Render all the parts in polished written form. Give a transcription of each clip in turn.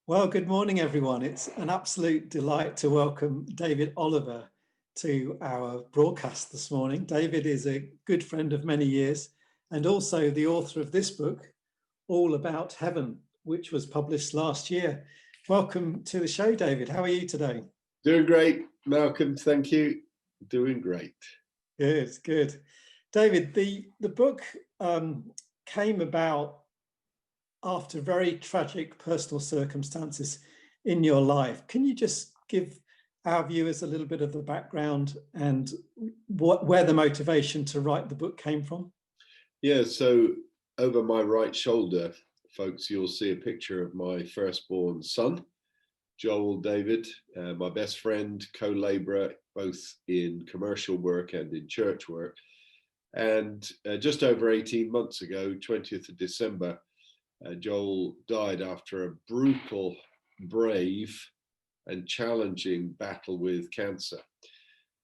Well, good morning, everyone. It's an absolute delight to welcome David Oliver to our broadcast this morning. David is a good friend of many years and also the author of this book, All About Heaven, which was published last year. Welcome to the show, David. How are you today? Doing great, Malcolm. Thank you. Doing great. Good, good. David, the book came about after very tragic personal circumstances in your life. Can you just give our viewers a little bit of the background and where the motivation to write the book came from? Yeah, so over my right shoulder, folks, you'll see a picture of my firstborn son, Joel David, my best friend, co-laborer, both in commercial work and in church work. And just over 18 months ago, 20th of December, Joel died after a brutal, brave, and challenging battle with cancer.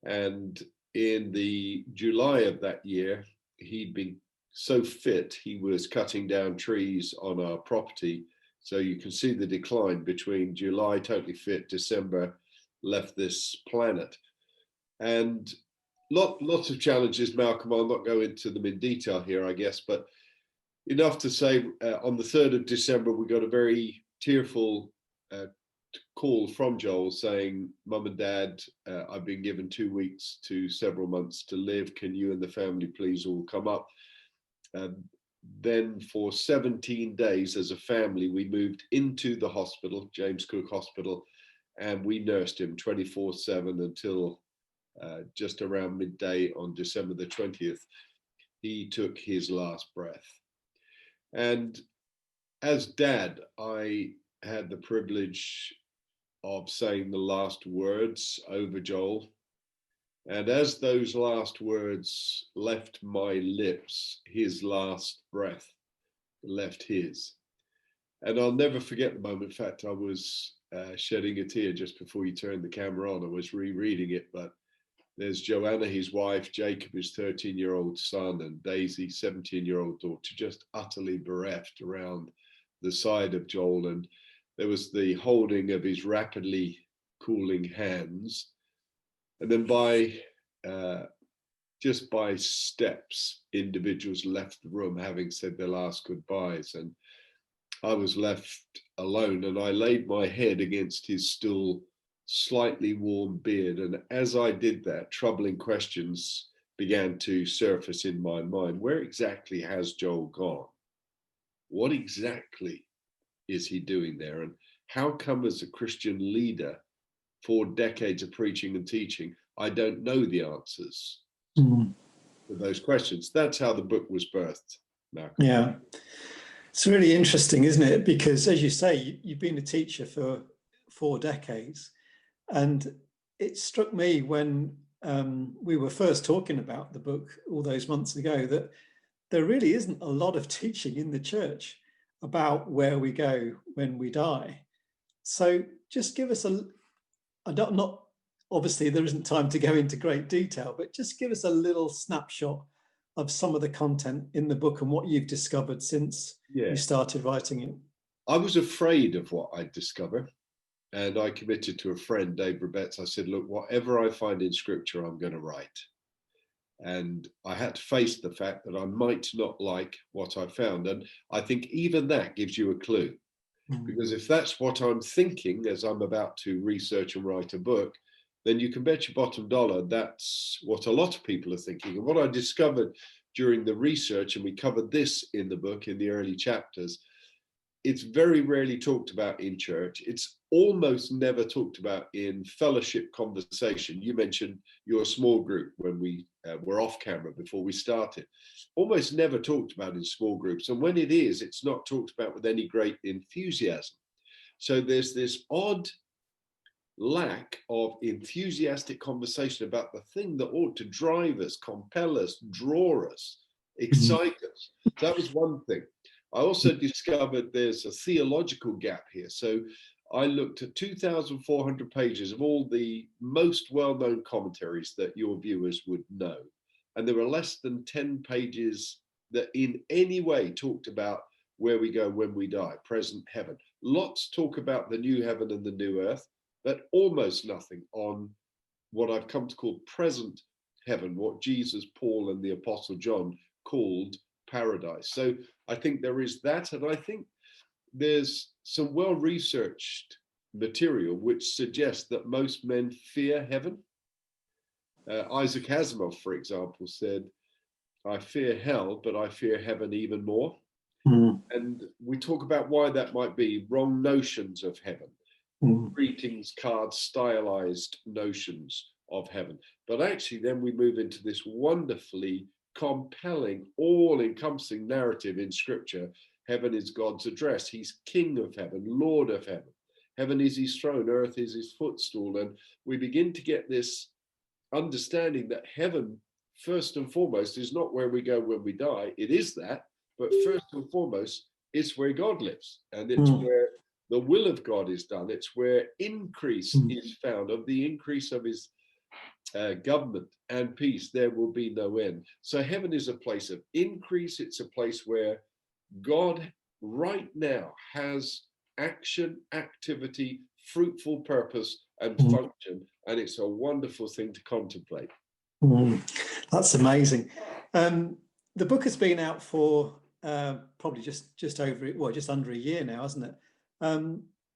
And in the July of that year, he'd been so fit, he was cutting down trees on our property. So you can see the decline between July, totally fit, December, left this planet. And lots of challenges, Malcolm. I'll not go into them in detail here, I guess, but enough to say on the 3rd of December, we got a very tearful call from Joel saying, "Mum and Dad, I've been given 2 weeks to several months to live. Can you and the family please all come up?" Then for 17 days as a family, we moved into the hospital, James Cook Hospital, and we nursed him 24/7 until just around midday on December the 20th. He took his last breath. And as dad, I had the privilege of saying the last words over Joel. And as those last words left my lips, his last breath left his. And I'll never forget the moment. In fact, I was shedding a tear just before you turned the camera on. I was rereading it, but there's Joanna, his wife, Jacob, his 13-year-old son, and Daisy, 17-year-old daughter, just utterly bereft around the side of Joel. And there was the holding of his rapidly cooling hands. And then just by steps, individuals left the room having said their last goodbyes. And I was left alone, and I laid my head against his still slightly warm beard. And as I did that, troubling questions began to surface in my mind. Where exactly has Joel gone? What exactly is he doing there? And how come, as a Christian leader, 4 decades of preaching and teaching, I don't know the answers to those questions? That's how the book was birthed, Malcolm. Yeah. It's really interesting, isn't it? Because as you say, you've been a teacher for 4 decades. And it struck me when we were first talking about the book all those months ago that there really isn't a lot of teaching in the church about where we go when we die. So just give us not obviously there isn't time to go into great detail, but just give us a little snapshot of some of the content in the book and what you've discovered since you started writing it. I was afraid of what I'd discovered. And I committed to a friend, Dave Rebetz. I said, look, whatever I find in scripture, I'm going to write. And I had to face the fact that I might not like what I found. And I think even that gives you a clue. Because if that's what I'm thinking as I'm about to research and write a book, then you can bet your bottom dollar that's what a lot of people are thinking. And what I discovered during the research, and we covered this in the book in the early chapters, it's very rarely talked about in church. It's almost never talked about in fellowship conversation. You mentioned your small group when we were off camera before we started. Almost never talked about in small groups. And when it is, it's not talked about with any great enthusiasm. So there's this odd lack of enthusiastic conversation about the thing that ought to drive us, compel us, draw us, excite us. That was one thing. I also discovered there's a theological gap here. So I looked at 2,400 pages of all the most well-known commentaries that your viewers would know. And there were less than 10 pages that in any way talked about where we go when we die, present heaven. Lots talk about the new heaven and the new earth, but almost nothing on what I've come to call present heaven, what Jesus, Paul, and the Apostle John called paradise. So I think there is that, and I think there's some well-researched material which suggests that most men fear heaven. Isaac Asimov, for example, said, I fear hell, but I fear heaven even more. And we talk about why that might be. Wrong notions of heaven, greetings cards, stylized notions of heaven. But actually then we move into this wonderfully compelling, all-encompassing narrative in scripture. Heaven is God's address. He's King of heaven, Lord of heaven. Heaven is his throne, earth is his footstool. And we begin to get this understanding that heaven, first and foremost, is not where we go when we die. It is that, but first and foremost, it's where God lives, and it's where the will of God is done. It's where increase is found. Of the increase of his government and peace, there will be no end. So heaven is a place of increase. It's a place where God right now has action, activity, fruitful purpose, and function, and it's a wonderful thing to contemplate. That's amazing. The book has been out for probably just under a year now, hasn't it?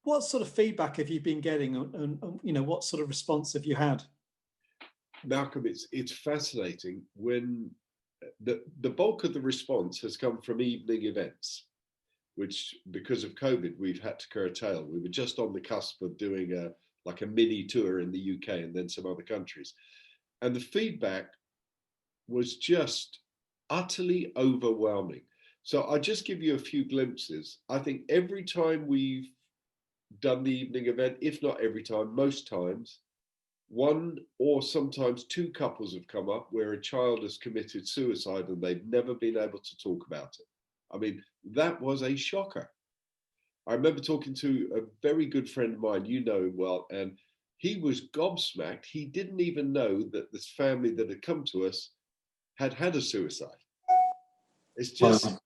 What sort of feedback have you been getting, and what sort of response have you had? Malcolm, it's fascinating when the bulk of the response has come from evening events, which because of COVID we've had to curtail. We were just on the cusp of doing a mini tour in the UK and then some other countries, and the feedback was just utterly overwhelming. So I'll just give you a few glimpses. I think every time we've done the evening event, if not every time, most times, one or sometimes two couples have come up where a child has committed suicide and they've never been able to talk about it. I mean, that was a shocker. I remember talking to a very good friend of mine, you know him well, and he was gobsmacked. He didn't even know that this family that had come to us had had a suicide. It's just, wow.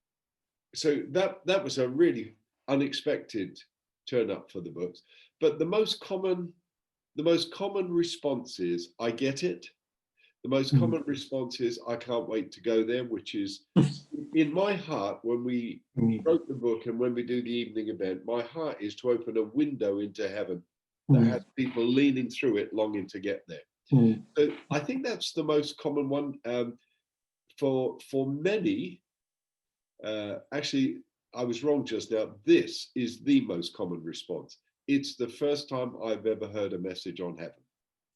So that was a really unexpected turn up for the books. But the most common response is, I get it. The most common response is, I can't wait to go there, which is, in my heart, when we wrote the book and when we do the evening event, my heart is to open a window into heaven that has people leaning through it, longing to get there. So I think that's the most common one. For many, actually, I was wrong just now. This is the most common response. It's the first time I've ever heard a message on heaven.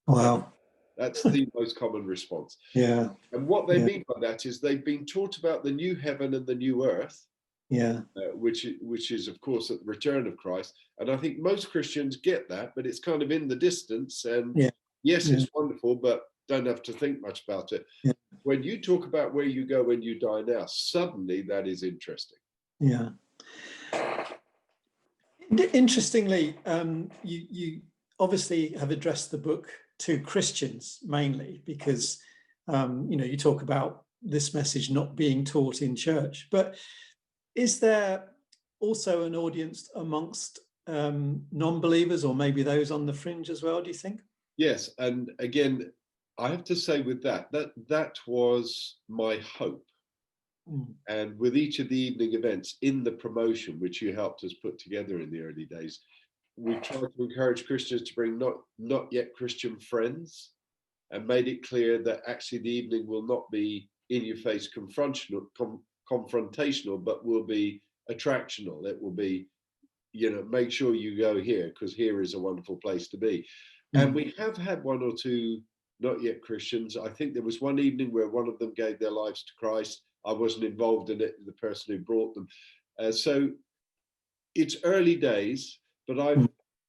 Wow. That's the most common response. Yeah. And what they mean by that is they've been taught about the new heaven and the new earth. Yeah. Which is, of course, at the return of Christ. And I think most Christians get that, but it's kind of in the distance. And yes, it's wonderful, but don't have to think much about it. Yeah. When you talk about where you go when you die now, suddenly that is interesting. Yeah. Interestingly, you obviously have addressed the book to Christians mainly because, you talk about this message not being taught in church. But is there also an audience amongst non-believers, or maybe those on the fringe as well, do you think? Yes. And again, I have to say with that was my hope. And with each of the evening events in the promotion, which you helped us put together in the early days, we tried to encourage Christians to bring not yet Christian friends, and made it clear that actually the evening will not be in your face confrontational, but will be attractional. It will be, make sure you go here because here is a wonderful place to be. And we have had one or two not yet Christians. I think there was one evening where one of them gave their lives to Christ. I wasn't involved in it, the person who brought them. So it's early days, but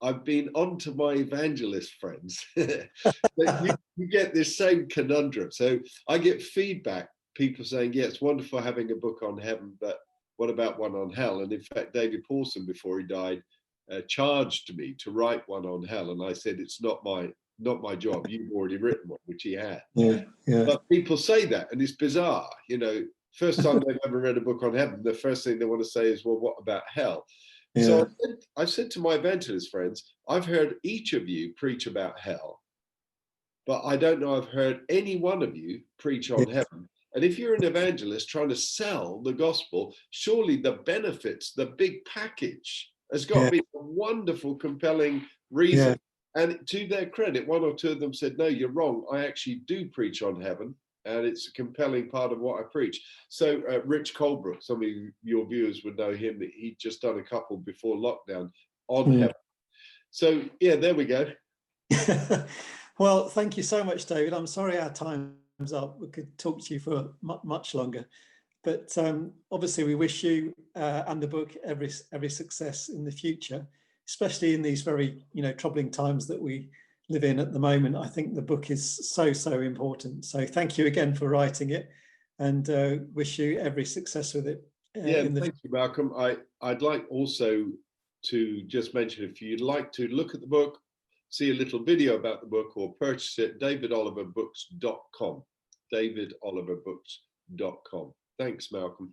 I've been on to my evangelist friends. you get this same conundrum. So I get feedback, people saying, yeah, it's wonderful having a book on heaven, but what about one on hell? And in fact, David Pawson, before he died, charged me to write one on hell. And I said, it's not my job. You've already written one, which he had. Yeah. But people say that, and it's bizarre. First time they've ever read a book on heaven, the first thing they want to say is, well, what about hell? Yeah. So I said to my evangelist friends, I've heard each of you preach about hell, but I don't know I've heard any one of you preach on heaven. And if you're an evangelist trying to sell the gospel, surely the benefits, the big package has got to be a wonderful, compelling reason. And to their credit, one or two of them said, no, you're wrong. I actually do preach on heaven, and it's a compelling part of what I preach. So Rich Colebrook, some of your viewers would know him. He'd just done a couple before lockdown on heaven. So yeah, there we go. Well, thank you so much, David. I'm sorry our time's up. We could talk to you for much longer, but obviously we wish you and the book every success in the future, especially in these very troubling times that we live in at the moment. I think the book is so important. So thank you again for writing it, and wish you every success with it. Thank you, Malcolm. I'd like also to just mention, if you'd like to look at the book, see a little video about the book, or purchase it, davidoliverbooks.com. davidoliverbooks.com. Thanks, Malcolm.